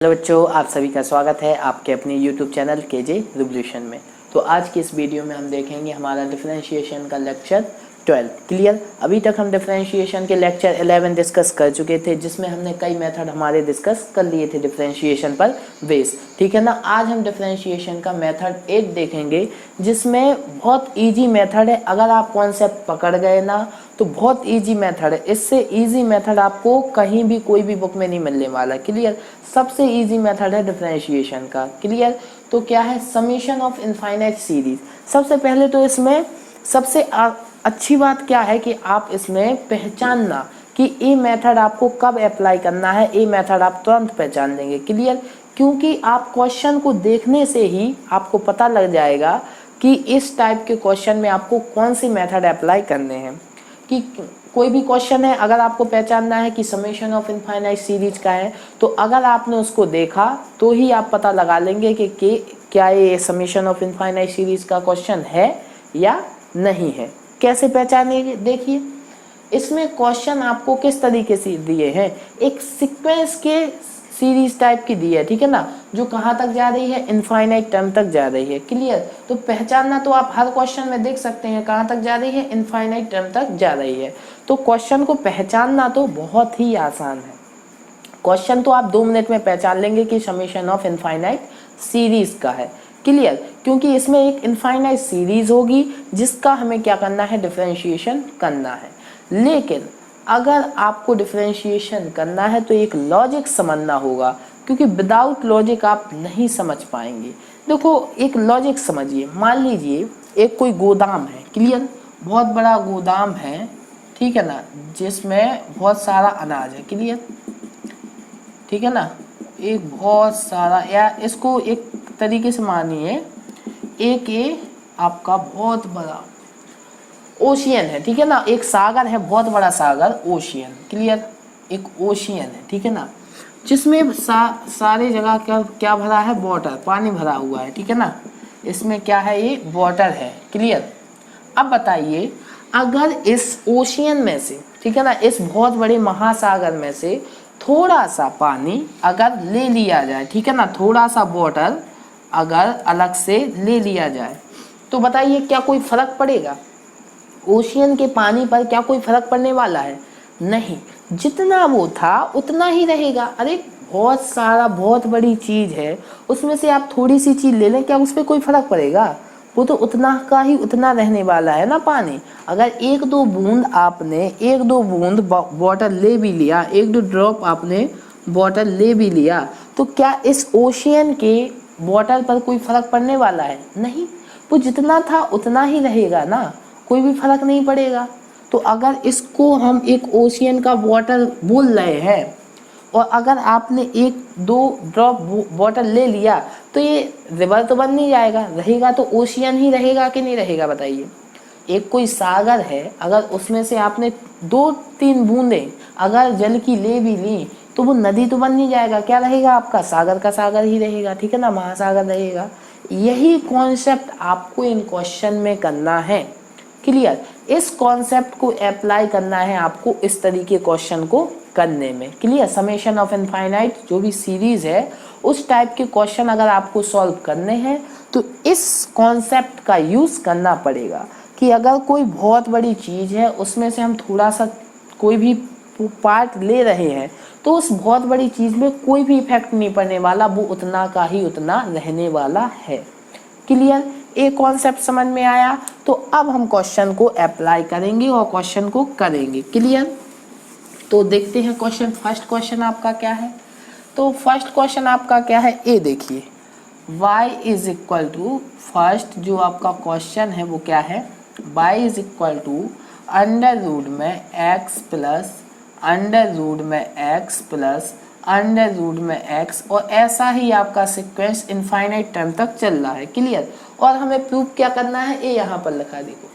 Hello बच्चों, आप सभी का स्वागत है आपके अपने YouTube चैनल केजे रिवोल्यूशन में। तो आज की इस वीडियो में हम देखेंगे हमारा डिफरेंशिएशन का लेक्चर 12। क्लियर। अभी तक हम डिफरेंशिएशन के लेक्चर 11 डिस्कस कर चुके थे, जिसमें हमने कई मेथड हमारे डिस्कस कर लिए थे डिफरेंशिएशन पर बेस। ठीक है ना। आज हम डिफरेंशिएशन का मेथड 8 देखेंगे, जिसमें बहुत इजी मेथड है। अगर आप कॉन्सेप्ट पकड़ गए ना तो बहुत इजी मेथड है। इससे इजी मेथड आपको कहीं भी कोई भी बुक में नहीं मिलने वाला। क्लियर। सबसे इजी मेथड है डिफरेंशिएशन का। क्लियर। तो क्या है, समेशन ऑफ इनफाइनाइट सीरीज। सबसे पहले तो इसमें सबसे अच्छी बात क्या है कि आप इसमें पहचानना कि ये मेथड आपको कब अप्लाई करना है। ये मेथड आप तुरंत पहचान लेंगे। क्लियर। क्योंकि आप क्वेश्चन को देखने से ही आपको पता लग जाएगा कि इस टाइप के क्वेश्चन में आपको कौन सी मेथड अप्लाई करने हैं। कि कोई भी क्वेश्चन है, अगर आपको पहचानना है कि समेशन ऑफ इनफाइनाइट सीरीज का है, तो अगर आपने उसको देखा तो ही आप पता लगा लेंगे कि क्या ये समेशन ऑफ इनफाइनाइट सीरीज का क्वेश्चन है या नहीं है। कैसे पहचानेंगे, देखिए इसमें क्वेश्चन आपको किस तरीके से दिए हैं। एक सीक्वेंस के सीरीज टाइप की दी है, ठीक है ना, जो कहाँ तक जा रही है, इनफाइनाइट टर्म तक जा रही है। क्लियर। तो पहचानना तो आप हर क्वेश्चन में देख सकते हैं कहाँ तक जा रही है, इनफाइनाइट टर्म तक जा रही है। तो क्वेश्चन को पहचानना तो बहुत ही आसान है। क्वेश्चन तो आप 2 मिनट में पहचान लेंगे कि समेशन ऑफ इनफाइनाइट सीरीज का है। क्लियर। क्योंकि इसमें एक इनफाइनाइट सीरीज होगी जिसका हमें क्या करना है, डिफरेंशिएशन करना है। लेकिन अगर आपको डिफरेंशिएशन करना है तो एक लॉजिक समझना होगा, क्योंकि विदाउट लॉजिक आप नहीं समझ पाएंगे। देखो एक लॉजिक समझिए। मान लीजिए एक कोई गोदाम है। क्लियर। बहुत बड़ा गोदाम है, ठीक है ना, जिसमें बहुत सारा अनाज है। क्लियर। ठीक है ना, एक बहुत सारा, या इसको एक तरीके से मानिए एक ये आपका बहुत बड़ा ओशियन है। ठीक है ना, एक सागर है, बहुत बड़ा सागर, ओशियन। क्लियर। एक ओशियन है, ठीक है ना, जिसमें सारे जगह क्या भरा है, वाटर, पानी भरा हुआ है। ठीक है ना, इसमें क्या है, ये वाटर है। क्लियर। अब बताइए अगर इस ओशियन में से, ठीक है ना, इस बहुत बड़े महासागर में से थोड़ा सा पानी अगर ले लिया जाए, ठीक है ना, थोड़ा सा वाटर अगर अलग से ले लिया जाए, तो बताइए क्या कोई फर्क पड़ेगा? ओशियन के पानी पर क्या कोई फर्क पड़ने वाला है? नहीं। जितना वो था उतना ही रहेगा। अरे बहुत सारा, बहुत बड़ी चीज है, उसमें से आप थोड़ी सी चीज ले लें, क्या उस पर कोई फर्क पड़ेगा? वो तो उतना का ही उतना रहने वाला है ना पानी। अगर एक दो बूंद आपने, एक दो बूंद वाटर ले भी लिया, एक दो ड्रॉप आपने वाटर ले भी लिया, तो क्या इस ओशियन के वाटर पर कोई फर्क पड़ने वाला है? नहीं। वो जितना था उतना ही रहेगा ना, कोई भी फर्क नहीं पड़ेगा। तो अगर इसको हम एक ओशियन का वाटर बोल रहे हैं और अगर आपने एक दो ड्रॉप वाटर ले लिया, तो ये रिवर तो बन नहीं जाएगा, रहेगा तो ओशियन ही रहेगा कि नहीं रहेगा, बताइए। एक कोई सागर है, अगर उसमें से आपने 2-3 बूंदें अगर जल की ले भी ली, तो वो नदी तो बन नहीं जाएगा, क्या रहेगा आपका, सागर का सागर ही रहेगा। ठीक है ना, महासागर रहेगा। यही कॉन्सेप्ट आपको इन क्वेश्चन में करना है। क्लियर। इस कॉन्सेप्ट को अप्लाई करना है आपको इस तरीके क्वेश्चन को करने में। क्लियर। समेशन ऑफ इनफाइनाइट जो भी सीरीज है, उस टाइप के क्वेश्चन अगर आपको सॉल्व करने हैं तो इस कॉन्सेप्ट का यूज करना पड़ेगा। कि अगर कोई बहुत बड़ी चीज है, उसमें से हम थोड़ा सा कोई भी पार्ट ले रहे हैं, तो उस बहुत बड़ी चीज में कोई भी इफेक्ट नहीं पड़ने वाला, वो उतना का ही उतना रहने वाला है। क्लियर। एक कॉन्सेप्ट समझ में आया। तो अब हम क्वेश्चन को अप्लाई करेंगे और क्वेश्चन को करेंगे। क्लियर। तो देखते हैं क्वेश्चन। फर्स्ट क्वेश्चन आपका क्या है? तो फर्स्ट क्वेश्चन आपका क्या है, ये देखिए, y is equal to, first जो आपका क्वेश्चन है वो क्या है, y is equal to under root में x प्लस अंडर रूट में x प्लस अंडर रूट में x, और ऐसा ही आपका सीक्वेंस इनफाइनाइट टर्म तक चल रहा है। क्लियर। और हमें प्रूफ क्या करना है, ये यहाँ पर लिखा देखो,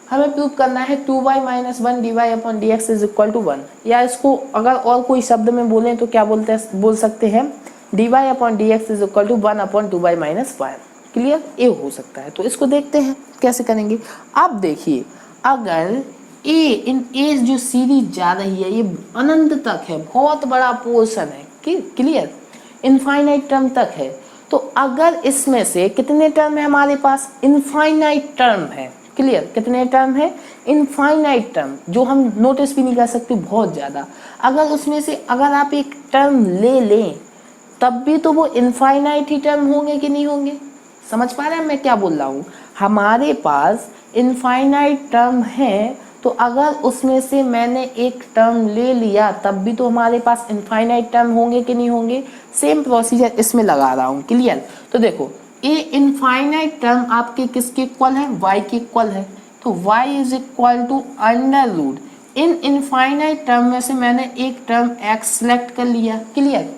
हमें प्रूफ करना है 2y - 1 dy upon dx is equal to 1, या इसको अगर और कोई शब्द में बोलें तो क्या बोल सकते हैं, dy upon dx is equal to 1 upon 2y - 1। Clear. ये हो सकता है। तो इसको देखते हैं कैसे करेंगे। अब देखिए, अगर ए जो सीरीज जा रही है, ये अनंत तक है, बहुत बड़ा पोर्शन है। क्लियर। इनफाइनाइट टर्म तक है। तो अगर इसमें से कितने टर्म है हमारे पास, इनफाइनाइट टर्म है, क्लियर, कितने टर्म है, इनफाइनाइट टर्म, जो हम नोटिस भी नहीं कर सकते बहुत ज़्यादा। अगर उसमें से अगर आप एक टर्म ले लें तब भी तो वो इनफाइनाइट ही टर्म होंगे कि नहीं होंगे। समझ पा रहे हैं मैं क्या बोल रहा हूँ, हमारे पास इनफाइनाइट टर्म है तो अगर उसमें से मैंने एक टर्म ले लिया तब भी तो हमारे पास इनफाइनाइट टर्म होंगे कि नहीं होंगे। सेम प्रोसीजर इसमें लगा रहा हूँ, क्लियर। तो देखो ये इनफाइनाइट टर्म आपके किसके इक्वल है, y के इक्वल है, तो y is equal to under root in infinite term में से मैंने एक टर्म x सेलेक्ट कर लिया, क्लियर,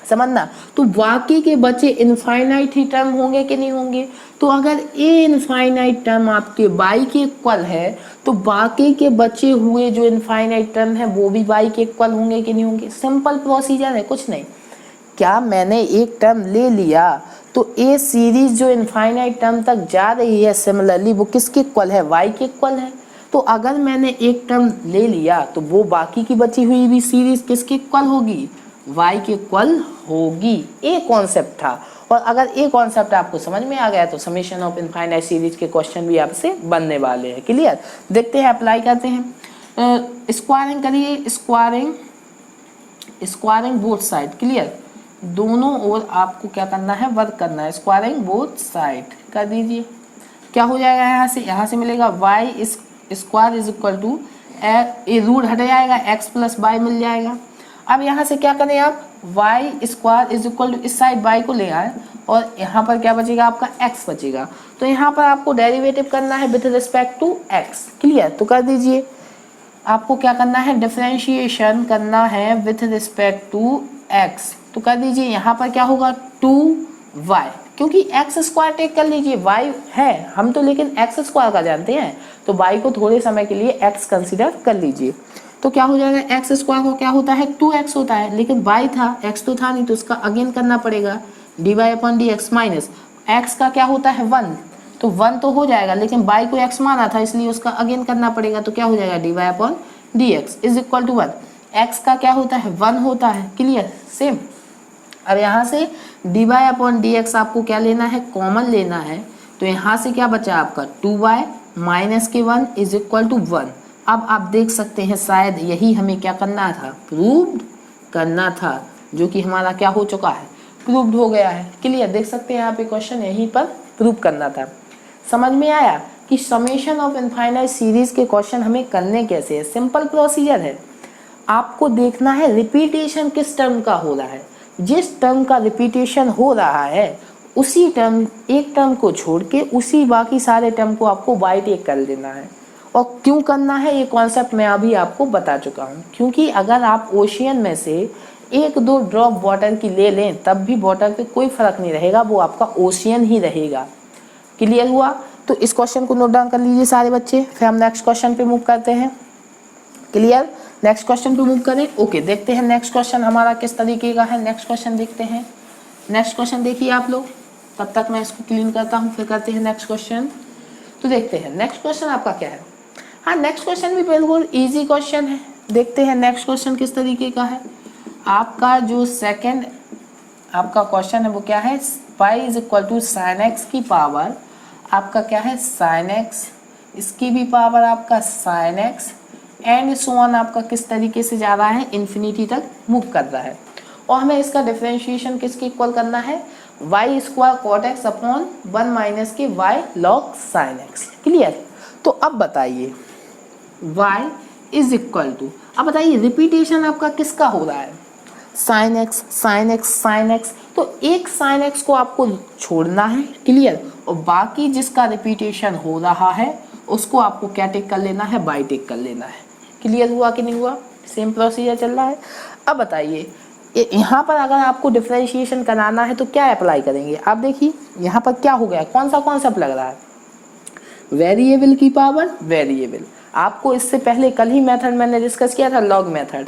समझना। तो बाकी के बचे इनफाइनाइट ही टर्म होंगे कि नहीं होंगे। तो अगर ए इनफाइनाइट टर्म आपके y के इक्वल है तो बाकी के बचे हुए जो इनफाइनाइट टर्म है वो भी y के इक्वल होंगे कि नहीं होंगे। सिंपल प्रोसीजर है, कुछ नहीं। क्या मैंने एक टर्म ले लिया तो ए सीरीज जो इनफाइनाइट टर्म तक जा रही है सिमिलरली वो किसके इक्वल है, y के इक्वल है। तो अगर मैंने एक टर्म ले लिया तो वो बाकी की बची हुई भी सीरीज किसके इक्वल होगी, y के इक्वल होगी। ए कॉन्सेप्ट था, और अगर ए कॉन्सेप्ट आपको समझ में आ गया तो समेशन ऑफ इनफाइनाइट सीरीज के क्वेश्चन भी आपसे बनने वाले हैं, क्लियर। देखते हैं, अप्लाई करते हैं। स्क्वायरिंग करिए, स्क्वायरिंग बोथ साइड, क्लियर, दोनों ओर आपको क्या करना है, वर्क करना है। स्क्वायरिंग बोथ साइड कर दीजिए, क्या हो जाएगा, यहाँ से मिलेगा y square is equal to, ए रूट हट जाएगा, x प्लस y मिल जाएगा। अब यहाँ से क्या करें आप, y square is equal to, इस साइड y को ले आए और यहाँ पर क्या बचेगा आपका x बचेगा। तो यहाँ पर आपको डेरिवेटिव करना है with respect to x, clear. तो कर दीजिए, आपको क्या करना है, डिफरेंशिएशन करना है विथ रिस्पेक्ट टू x। तो कर दीजिए, यहाँ पर क्या होगा 2y, क्योंकि x स्क्वायर टेक कर लीजिए, y है हम तो लेकिन x स्क्वायर का जानते हैं, तो y को थोड़े समय के लिए x कंसिडर कर लीजिए। तो क्या हो जाएगा, एक्स स्क्वायर को क्या होता है 2x होता है, लेकिन y था, x तो था नहीं, तो उसका अगेन करना पड़ेगा dy upon dx minus x का क्या होता है 1, तो 1 तो हो जाएगा, लेकिन y को x माना था इसलिए उसका अगेन करना पड़ेगा। तो क्या हो जाएगा dy upon dx is equal to 1, x का क्या होता है 1 होता है, क्लियर, सेम। अब यहाँ से dy अपॉन dx आपको क्या लेना है, कॉमन लेना है। तो यहाँ से क्या बचा आपका 2y माइनस के 1 इज इक्वल टू 1। अब आप देख सकते हैं शायद यही हमें क्या करना था, प्रूव्ड करना था, जो कि हमारा क्या हो चुका है, प्रूव्ड हो गया है, क्लियर। देख सकते हैं आप ये क्वेश्चन यहीं पर प्रूव करना था। समझ में आया कि समेशन ऑफ इनफाइनाइट सीरीज के क्वेश्चन हमें करने कैसे है। सिंपल प्रोसीजर है, आपको देखना है रिपीटेशन किस टर्म का हो रहा है। जिस टर्म का रिपीटेशन हो रहा है उसी टर्म, एक टर्म को छोड़ के उसी बाकी सारे टर्म को आपको बाई टेक कर लेना है। और क्यों करना है ये कॉन्सेप्ट मैं अभी आपको बता चुका हूँ, क्योंकि अगर आप ओशियन में से 1-2 ड्रॉप वाटर की ले लें तब भी वाटर पे कोई फर्क नहीं रहेगा, वो आपका ओशियन ही रहेगा, क्लियर हुआ। तो इस क्वेश्चन को नोट डाउन कर लीजिए सारे बच्चे, फिर हम नेक्स्ट क्वेश्चन पे मूव करते हैं, क्लियर। नेक्स्ट क्वेश्चन पे मूव करें, ओके। देखते हैं नेक्स्ट क्वेश्चन हमारा किस तरीके का है। नेक्स्ट क्वेश्चन देखते हैं, नेक्स्ट क्वेश्चन देखिए आप लोग, तब तक मैं इसको क्लीन करता हूँ, फिर करते हैं नेक्स्ट क्वेश्चन। तो देखते हैं नेक्स्ट क्वेश्चन आपका क्या है। हाँ, नेक्स्ट क्वेश्चन भी बिल्कुल इजी क्वेश्चन है। देखते हैं नेक्स्ट क्वेश्चन किस तरीके का है। आपका जो सेकंड आपका क्वेश्चन है वो क्या है, pi is equal to sine x की पावर आपका क्या है साइन एक्स, इसकी भी पावर आपका sine x, and so on आपका किस तरीके से जा रहा है, इन्फिनिटी तक मूव कर रहा है। और हमें इसका डिफरेंशिएशन किसके इक्वल करना है, y square cot x upon 1 minus के y log sine x, clear. तो अब बताइए y इज इक्वल टू, अब बताइए रिपीटेशन आपका किसका हो रहा है, sine x sine x sine x. तो एक साइन एक्स को आपको छोड़ना है, क्लियर, और बाकी जिसका रिपीटेशन हो रहा है उसको आपको क्या टेक कर लेना है, बाई टेक कर लेना है, क्लियर हुआ कि नहीं हुआ। सेम प्रोसीजर चल रहा है। अब बताइए यहाँ पर अगर आपको डिफरेंशिएशन कराना है तो क्या अप्लाई करेंगे। आप देखिए यहाँ पर क्या हो गया, कौन सा कॉन्सेप्ट लग रहा है, वेरिएबल की पावर वेरिएबल। आपको इससे पहले कल ही मेथड मैंने डिस्कस किया था, लॉग मेथड,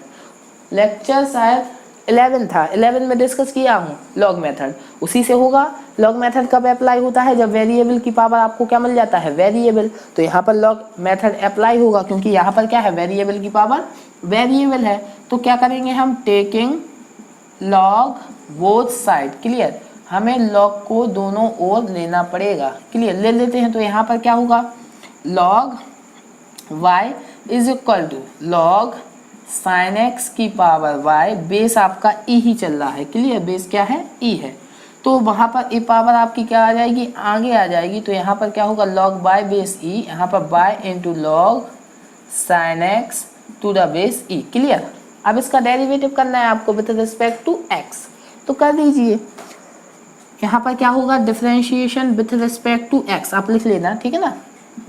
लेक्चर शायद 11 था, 11 में डिस्कस किया हूँ लॉग मेथड, उसी से होगा। लॉग मेथड कब अप्लाई होता है, जब वेरिएबल की पावर आपको क्या मिल जाता है, वेरिएबल। तो यहाँ पर लॉग मेथड अप्लाई होगा, क्योंकि यहाँ पर क्या है, वेरिएबल की पावर वेरिएबल है। तो क्या करेंगे हम, taking log both side, clear, हमें लॉग को दोनों ओर लेना पड़ेगा, क्लियर, ले लेते हैं। तो यहाँ पर क्या होगा, log y is equal to log sine x की पावर y, बेस आपका e ही चल रहा है, क्लियर, बेस क्या है, e है, तो वहाँ पर e पावर आपकी क्या आ जाएगी, आगे आ जाएगी। तो यहाँ पर क्या होगा, लॉग y बेस e, यहाँ पर y into log sine x to the base e, clear. अब इसका डेरिवेटिव करना है आपको विद रिस्पेक्ट टू x, तो कर दीजिए। यहाँ पर क्या होगा, differentiation with respect to x, आप लिख लेना, ठीक है ना,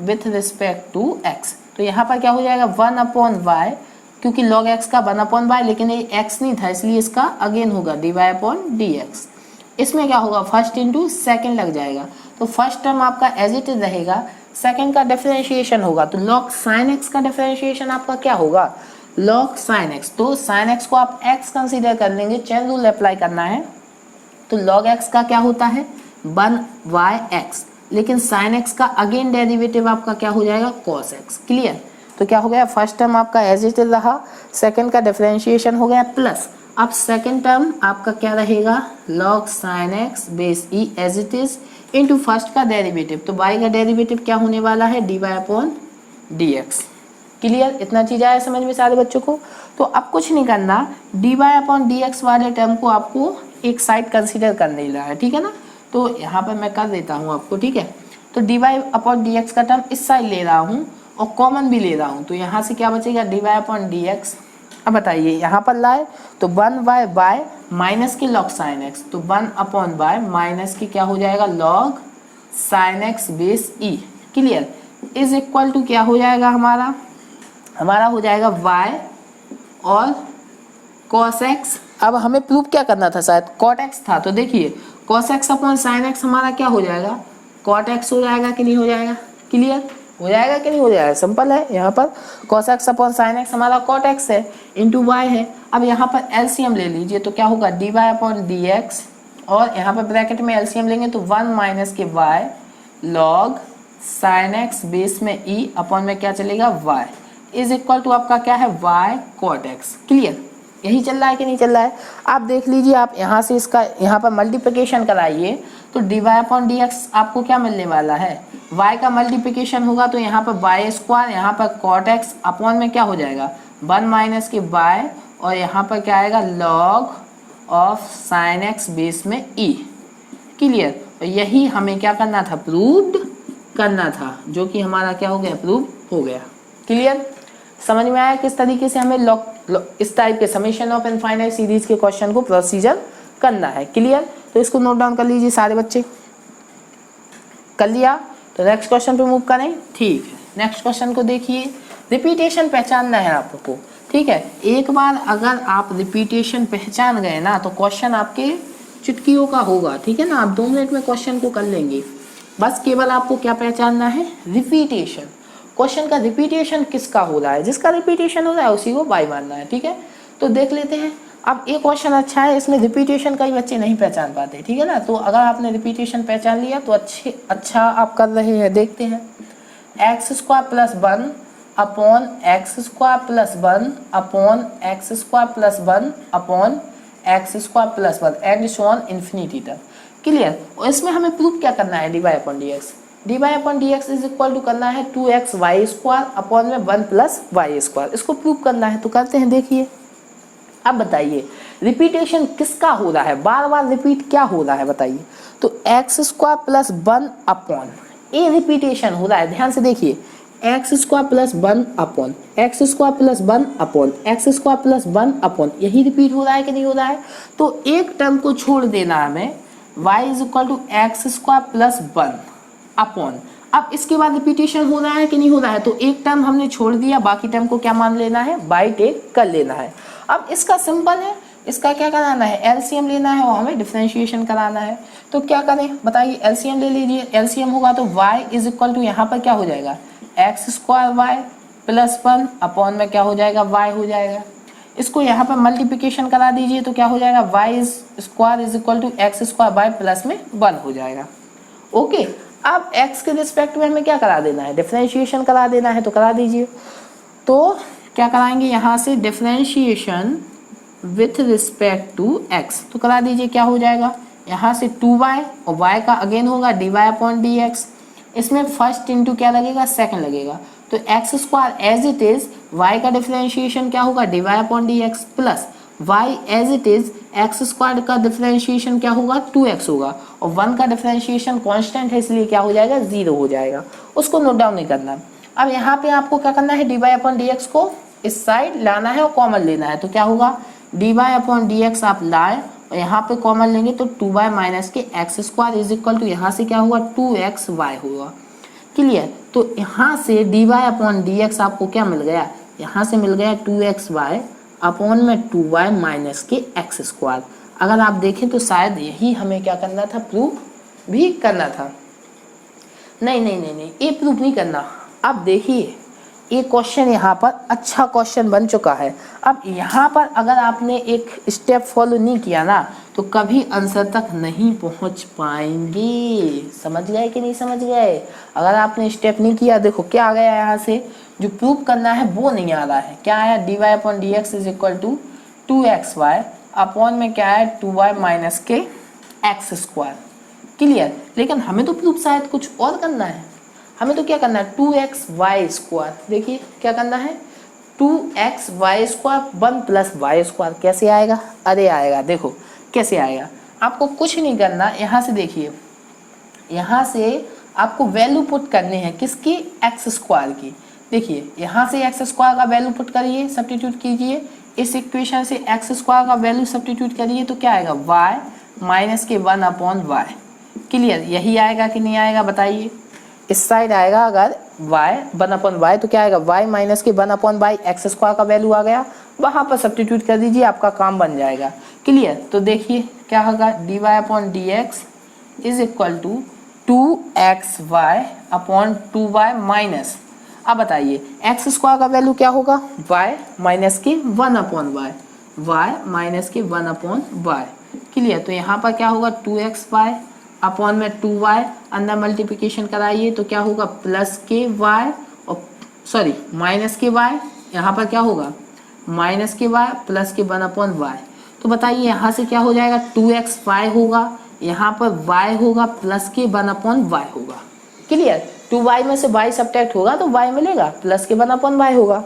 विथ रिस्पेक्ट टू x। तो यहाँ पर क्या हो जाएगा, 1/y, क्योंकि log x का 1/y, लेकिन ये x नहीं था इसलिए इसका अगेन होगा dy/dx। इसमें क्या होगा, फर्स्ट इंटू सेकेंड लग जाएगा, तो फर्स्ट टर्म आपका एज इट इज रहेगा, सेकेंड का डिफरेंशिएशन होगा, तो log sin x का डिफरेंशिएशन आपका क्या होगा, log sin x। तो sin x को आप x कंसीडर कर लेंगे, चेन रूल अप्लाई करना है, तो log x का क्या होता है 1/x, लेकिन sin x का अगेन डेरिवेटिव आपका क्या हो जाएगा, cos x, क्लियर। तो क्या हो गया, फर्स्ट टर्म आपका एज इट इज रहा, सेकंड का डिफरेंशिएशन हो गया प्लस, अब सेकंड टर्म आपका क्या रहेगा, log sin x base e as it is into first का डेरिवेटिव, तो y का डेरिवेटिव क्या होने वाला है, dy/dx, क्लियर। इतना चीज आया समझ में सारे बच्चों को। तो अब कुछ नहीं करना, dy/dx वाले टर्म को आपको एक साइड कंसीडर कर नहीं रहा है, ठीक है ना, तो यहाँ पर मैं कर देता हूँ आपको, ठीक है। तो dy/dx का टर्म इस साइड ले रहा हूँ और कॉमन भी ले रहा हूँ, तो यहाँ से क्या बचेगा, dy/dx। अब बताइए यहाँ पर लाए तो 1/y माइनस की log sin x, तो 1/y माइनस की क्या हो जाएगा, log sin x base e, clear, is equal to क्या हो जाएगा, हमारा हो जाएगा y और cos x। अब हमें प्रूव क्या करना था, शायद cot x था, तो देखिए cos x upon sin x हमारा क्या हो जाएगा, cot x हो जाएगा कि नहीं हो जाएगा, क्लियर, हो जाएगा कि नहीं हो जाएगा, सिंपल है। यहाँ पर cos x upon sin x हमारा cot x है इंटू y है। अब यहाँ पर LCM ले लीजिए, तो क्या होगा dy/dx, और यहाँ पर ब्रैकेट में LCM लेंगे तो 1 माइनस के y log sin x base में e अपॉन में क्या चलेगा, y इज इक्वल टू आपका क्या है, y cot x, क्लियर। यही चल रहा है कि नहीं चल रहा है, आप देख लीजिए, आप यहाँ से इसका यहाँ पर मल्टीप्लिकेशन कराइए, तो dy/dx आपको क्या मिलने वाला है, y का मल्टीप्लिकेशन होगा, तो यहाँ पर y², यहाँ पर cot x अपॉन में क्या हो जाएगा, 1 माइनस के y, और यहाँ पर क्या आएगा, log of sin x base में e, क्लियर। और यही हमें क्या करना था, प्रूव्ड करना था, जो कि हमारा क्या हो गया, प्रूव हो गया, क्लियर। समझ में आया किस तरीके से हमें इस टाइप के समेशन ऑफ इनफाइनाइट सीरीज के क्वेश्चन को प्रोसीजर करना है, क्लियर। तो इसको नोट डाउन कर लीजिए सारे बच्चे, कर लिया। तो नेक्स्ट क्वेश्चन पे मूव करें, ठीक है। नेक्स्ट क्वेश्चन को देखिए, रिपीटेशन पहचानना है आपको, ठीक है। एक बार अगर आप रिपीटेशन पहचान गए ना, तो क्वेश्चन आपके चुटकियों का होगा, ठीक है ना, आप 2 मिनट में क्वेश्चन को कर लेंगे। बस केवल आपको क्या पहचानना है, रिपीटेशन। क्वेश्चन का रिपीटेशन किसका हो रहा है, जिसका रिपीटेशन हो रहा है उसी को बाय मानना है, ठीक है। तो देख लेते हैं। अब एक क्वेश्चन अच्छा है, इसमें रिपीटेशन कई बच्चे नहीं पहचान पाते, ठीक है ना। तो अगर आपने रिपीटेशन पहचान लिया तो अच्छा आप कर रहे हैं। देखते हैं, x² + 1 upon x² + 1 upon x² + 1 upon x² + 1 and so on infinity तक, क्लियर। और इसमें हमें प्रूफ क्या करना है, dy/dx। dy/dx is equal to करना है 2xy² अपॉन में 1 + y², इसको प्रूफ करना है। तो करते हैं, देखिए। अब बताइए रिपीटेशन किसका हो रहा है, बार बार रिपीट क्या हो रहा है बताइए। तो x² + 1 अपॉन, ये रिपीटेशन हो रहा है, ध्यान से देखिए, x² + 1 upon x² + 1 upon x² + 1 upon, यही रिपीट हो रहा है कि नहीं हो रहा है। तो एक टर्म को छोड़ देना हमें, y = x² + 1 अपॉन, अब इसके बाद रिपीटेशन हो रहा है कि नहीं हो रहा है। तो एक टर्म हमने छोड़ दिया, बाकी टर्म को क्या मान लेना है, बाई टेक कर लेना है। अब इसका सिंपल है, इसका क्या कराना है, एलसीएम लेना है और हमें डिफरेंशिएशन कराना है। तो क्या करें बताइए, एलसीएम ले लीजिए। एलसीएम होगा तो y इज इक्वल टू यहाँ पर क्या हो जाएगा, x² + 1 अपॉन में क्या हो जाएगा, y हो जाएगा। इसको यहाँ पर मल्टीप्लिकेशन करा दीजिए, तो क्या हो जाएगा, y² is equal to x² plus में 1 हो जाएगा। ओके, अब x के रिस्पेक्ट में हमें क्या करा देना है, डिफरेंशिएशन करा देना है। तो करा दीजिए। तो क्या कराएंगे, यहाँ से differentiation with respect to x। तो करा दीजिए, क्या हो जाएगा, यहाँ से 2y और y का अगेन होगा dy अपॉन डी एक्स। इसमें फर्स्ट इंटू क्या लगेगा, सेकंड लगेगा। तो x square as it is, y का डिफरेंशिएशन क्या होगा, dy upon d x, plus y as it is x square का डिफरेंशिएशन क्या होगा, 2x होगा। और 1 का डिफरेंशिएशन कांस्टेंट है, इसलिए क्या हो जाएगा, 0 हो जाएगा। उसको नोट डाउन नहीं करना। अब यहाँ पे आपको क्या करना है, dy अपॉन डी एक्स को इस साइड लाना है और कॉमन लेना है। तो क्या होगा, dy अपॉन डी एक्स आप लाए और यहाँ पे कॉमन लेंगे तो 2y माइनस के x square is equal to, यहाँ से क्या हुआ, 2xy होगा। क्लियर। तो यहाँ से dy अपॉन डी एक्स आपको क्या मिल गया, यहाँ से मिल गया 2xy अपॉन में 2y माइनस के एक्स स्क्वायर। अगर आप देखें तो शायद यही हमें क्या करना था, प्रूफ भी करना था। नहीं नहीं नहीं नहीं, ये प्रूफ नहीं करना। अब देखिए ये क्वेश्चन यहाँ पर अच्छा क्वेश्चन बन चुका है। अब यहाँ पर अगर आपने एक स्टेप फॉलो नहीं किया ना तो कभी आंसर तक नहीं पहुँच पाएंगे। समझ गए कि नहीं समझ गए। अगर आपने स्टेप नहीं किया, देखो क्या आ गया यहाँ से, जो प्रूफ करना है वो नहीं आ रहा है। क्या आया, dy upon d x is equal to 2xy upon में क्या है, 2y माइनस के एक्स स्क्वायर। क्लियर। लेकिन हमें तो प्रूफ शायद कुछ और करना है। हमें तो क्या करना है, 2xy स्क्वायर। देखिए क्या करना है, 2xy square 1 plus Y square. कैसे आएगा, अरे आएगा, देखो कैसे आएगा। आपको कुछ नहीं करना, यहाँ से देखिए, यहाँ से आपको वैल्यू पुट करने हैं किसकी, एक्स स्क्वायर की। देखिए यहाँ से एक्स स्क्वायर का वैल्यू पुट करिए, सब्स्टिट्यूट कीजिए। इस इक्वेशन से एक्स स्क्वायर का वैल्यू सब्स्टिट्यूट करिए तो क्या आएगा, y माइनस के 1 अपॉन वाई। क्लियर। यही आएगा कि नहीं आएगा बताइए। इस साइड आएगा अगर y 1 अपॉन वाई तो क्या आएगा, y माइनस के 1 अपॉन वाई, एक्स स्क्वायर का वैल्यू आ गया, वहाँ पर सब्स्टिट्यूट कर दीजिए, आपका काम बन जाएगा। क्लियर। तो देखिए क्या होगा, dy upon d x is equal to 2xy upon 2y minus, अब बताइए एक्स स्क्वायर का वैल्यू क्या होगा, y माइनस के 1 अपॉन वाई, y माइनस के 1 अपॉन वाई। क्लियर। तो यहाँ पर क्या होगा, 2xy अपॉन में 2y, अंदर मल्टीप्लिकेशन कराइए तो क्या होगा, प्लस के y और सॉरी माइनस के y, यहाँ पर क्या होगा, माइनस के y प्लस के 1 अपॉन वाई। तो बताइए यहाँ से क्या हो जाएगा, 2xy होगा, यहाँ पर y होगा प्लस के 1 अपॉन वाई होगा। क्लियर। 2y में से y सब्ट्रैक्ट होगा तो y मिलेगा, प्लस के 1 अपॉन वाई होगा।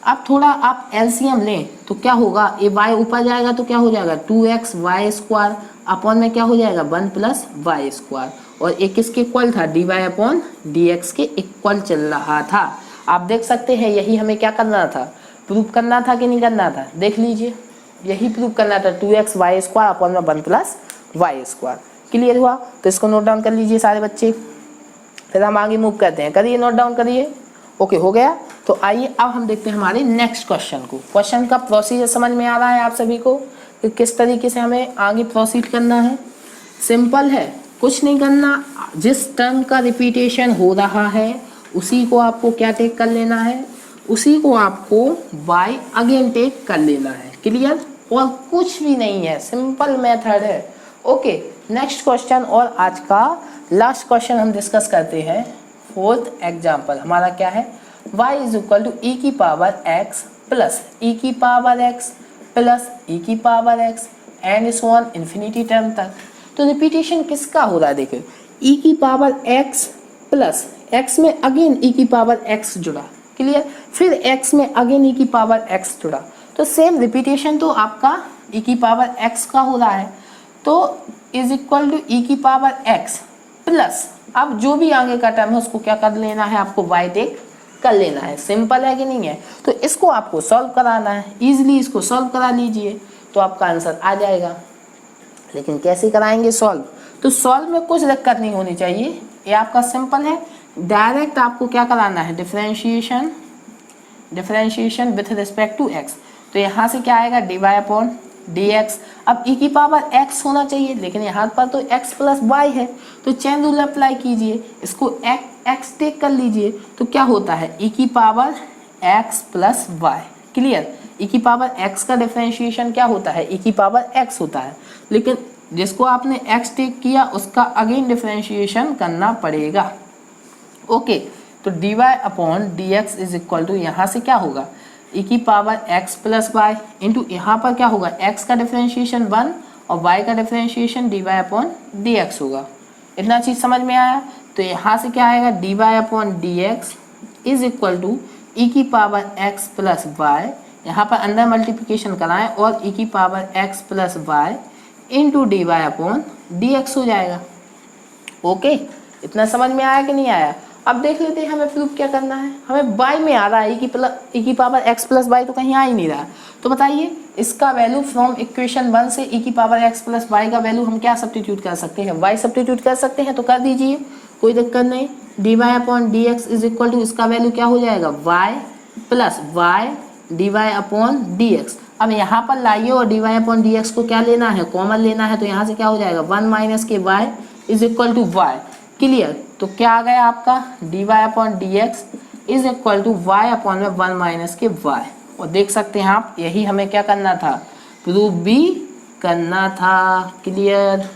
अब थोड़ा आप एलसीएम लें तो क्या होगा, ये y ऊपर जाएगा तो क्या हो जाएगा, 2xy स्क्वायर अपॉन में क्या हो जाएगा, 1 प्लस वाई स्क्वायर। और एक किसके इक्वल था, dy अपॉन डी एक्स के इक्वल चल रहा था। आप देख सकते हैं यही हमें क्या करना था, प्रूफ करना था कि नहीं करना था। देख लीजिए यही प्रूफ करना था, 2xy स्क्वायर अपॉन में 1 प्लस वाई स्क्वायर। क्लियर हुआ। तो इसको नोट डाउन कर लीजिए सारे बच्चे, फिर हम आगे मूव करते हैं। करिए, नोट डाउन करिए। ओके हो गया। तो आइए अब हम देखते हैं हमारे नेक्स्ट क्वेश्चन को। क्वेश्चन का प्रोसीजर समझ में आ रहा है आप सभी को कि किस तरीके से हमें आगे प्रोसीड करना है। सिंपल है, कुछ नहीं करना, जिस टर्म का रिपीटेशन हो रहा है उसी को आपको क्या टेक कर लेना है, उसी को आपको बाय अगेन टेक कर लेना है। क्लियर। और कुछ भी नहीं है, सिंपल मेथड है। ओके नेक्स्ट क्वेश्चन और आज का लास्ट क्वेश्चन हम डिस्कस करते हैं। फोर्थ एग्जाम्पल हमारा क्या है, y is equal to e की पावर x प्लस ई की पावर x प्लस ई की power x and so on infinity term तक। तो रिपीटेशन किसका हो रहा है, देखो ई की पावर x प्लस x में अगेन ई की पावर x जुड़ा। क्लियर। फिर x में अगेन ई की पावर x जुड़ा, तो सेम रिपीटेशन तो आपका ई की पावर x का हो रहा है। तो इज इक्वल टू ई की पावर x प्लस, अब जो भी आगे का टर्म है उसको क्या कर लेना है, आपको y टेक कर लेना है। सिंपल है कि नहीं है। तो इसको आपको सॉल्व कराना है, इजीली इसको सॉल्व करा लीजिए तो आपका आंसर आ जाएगा। लेकिन कैसे कराएंगे सॉल्व, तो सॉल्व में कुछ दिक्कत नहीं होनी चाहिए, ये आपका सिंपल है। डायरेक्ट आपको क्या कराना है, differentiation with respect to x। तो यहाँ से क्या आएगा, dy अपॉन डी एक्स। अब ई की पावर x होना चाहिए, लेकिन यहाँ पर तो x प्लस वाई है, तो चेन रूल अप्लाई कीजिए, इसको x टेक कर लीजिए तो क्या होता है, ई की power x plus y. Clear. E की पावर x का डिफरेंशिएशन क्या होता है, ई की पावर x होता है, लेकिन जिसको आपने x टेक किया उसका अगेन डिफरेंशिएशन करना पड़ेगा। ओके। तो dy upon d x is equal to, यहाँ से क्या होगा, ई की power x plus y into यहाँ पर क्या होगा, x का डिफरेंशिएशन 1 और y का डिफरेंशिएशन dy अपॉन dx होगा। इतना चीज़ समझ में आया। तो यहाँ से क्या आएगा, dy upon dx is equal to e की पावर x प्लस वाई, यहाँ पर अंदर मल्टीप्लिकेशन कराएं और ई की power x plus y into d y upon d x हो जाएगा। ओके, इतना समझ में आया कि नहीं आया। अब देख लेते हैं हमें प्रूफ क्या करना है। हमें y में आ रहा है ई की पावर x प्लस वाई तो कहीं आ ही नहीं रहा। तो बताइए इसका वैल्यू फ्रॉम इक्वेशन 1 से ई की पावर x प्लस वाई का वैल्यू हम क्या सब्स्टिट्यूट कर सकते हैं, y सब्स्टिट्यूट कर सकते हैं। तो कर दीजिए, कोई दिक्कत नहीं। D y upon d x is equal to इसका वैल्यू क्या हो जाएगा, y plus y d y upon d x. अब यहाँ पर लाइए और d y upon d x को क्या लेना है, कॉमन लेना है। तो यहाँ से क्या हो जाएगा, 1 माइनस के y is equal to y. Clear. तो क्या आ गया आपका, d y upon d x is equal to y upon में 1 माइनस के वाई। और देख सकते हैं आप, यही हमें क्या करना था, प्रूफ भी करना था। क्लियर।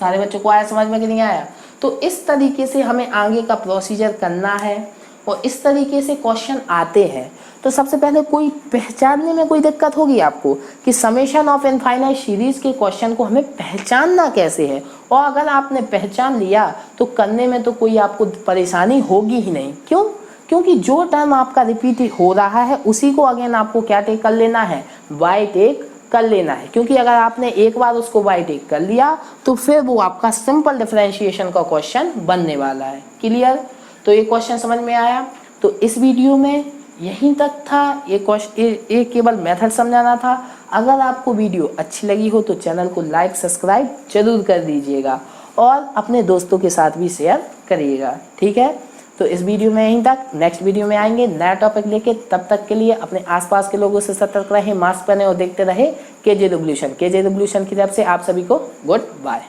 सारे बच्चों को आया समझ में कि नहीं आया। तो इस तरीके से हमें आगे का प्रोसीजर करना है और इस तरीके से क्वेश्चन आते हैं। तो सबसे पहले कोई पहचानने में कोई दिक्कत होगी आपको कि समेशन ऑफ इनफाइनाइट सीरीज के क्वेश्चन को हमें पहचानना कैसे है। और अगर आपने पहचान लिया तो करने में तो कोई आपको परेशानी होगी ही नहीं। क्यों? क्योंकि जो टर्म आपका रिपीट हो रहा है उसी को अगेन आपको क्या टेक कर लेना है, वाई टेक कर लेना है। क्योंकि अगर आपने एक बार उसको वाई टेक कर लिया तो फिर वो आपका सिंपल डिफरेंशिएशन का क्वेश्चन बनने वाला है। क्लियर। तो ये क्वेश्चन समझ में आया। तो इस वीडियो में यहीं तक था। ये केवल मेथड समझाना था। अगर आपको वीडियो अच्छी लगी हो तो चैनल को लाइक सब्सक्राइब जरूर कर दीजिएगा और अपने दोस्तों के साथ भी शेयर करिएगा। ठीक है। तो इस वीडियो में यहीं तक। नेक्स्ट वीडियो में आएंगे नया टॉपिक लेके। तब तक के लिए अपने आसपास के लोगों से सतर्क रहें, मास्क पहने और देखते रहे केजे रिवोल्यूशन। केजे रिवोल्यूशन की तरफ से आप सभी को गुड बाय।